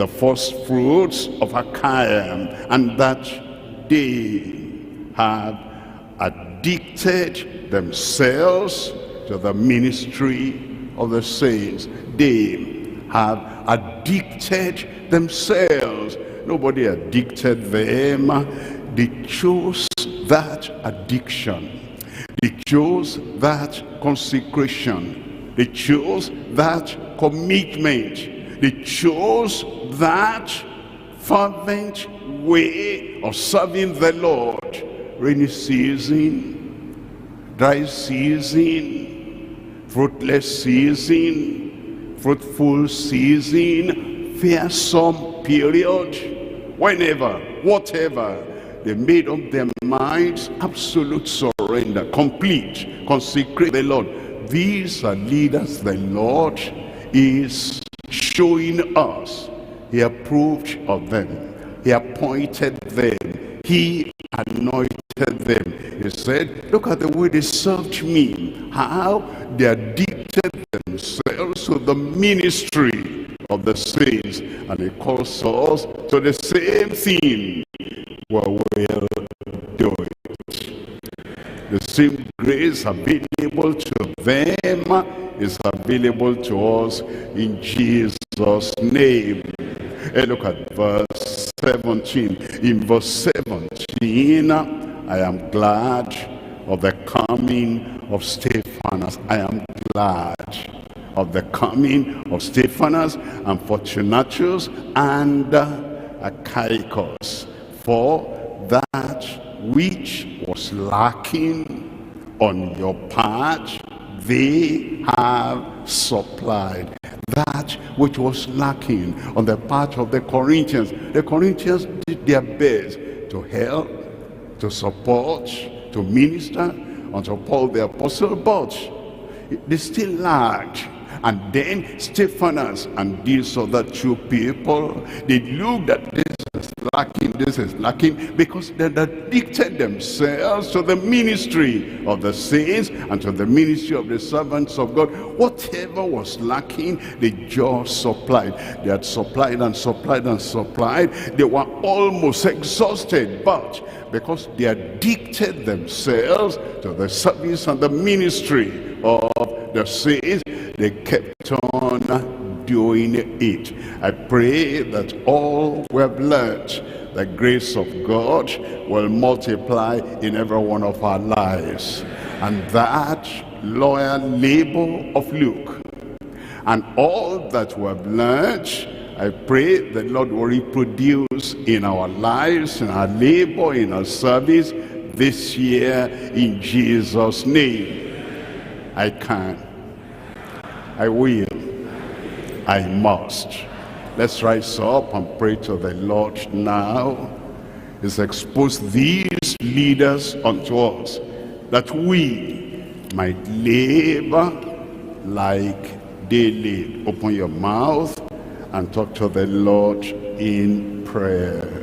the first fruits of Achaia, and that they have addicted themselves to the ministry of the saints. They have addicted themselves. Nobody addicted them. They chose that addiction. They chose that consecration. They chose that commitment. They chose that fervent way of serving the Lord. Rainy season, dry season, fruitless season, fruitful season, fearsome period, whenever, whatever, they made up their minds, absolute surrender, complete, consecrate the Lord. These are leaders the Lord is showing us. He approved of them. He appointed them. He anointed them. He said, look at the way they served me. How they addicted themselves to the ministry of the saints. And he calls us to the same thing. We will do it. The same grace available to them is available to us in Jesus' name. And look at verse 17. In verse 17, I am glad of the coming of Stephanus. I am glad of the coming of Stephanus and Fortunatus and Achaicus, for that which was lacking on your part, they have supplied. That which was lacking on the part of the Corinthians did their best to help, to support, to minister unto Paul the apostle, but they still lacked. And then Stephanus and these other two people, they looked at this is lacking, because they had addicted themselves to the ministry of the saints and to the ministry of the servants of God. Whatever was lacking, they just supplied. They had supplied and supplied and supplied. They were almost exhausted, but because they addicted themselves to the service and the ministry of the saints, they kept on doing it. I pray that all we have learned, the grace of God will multiply in every one of our lives, and that loyal labor of Luke and all that we have learned, I pray the Lord will reproduce in our lives, in our labor, in our service this year in Jesus' name. I can, I will, I must. Let's rise up and pray to the Lord now. He's exposed these leaders unto us, that we might live like they live. Open your mouth and talk to the Lord in prayer.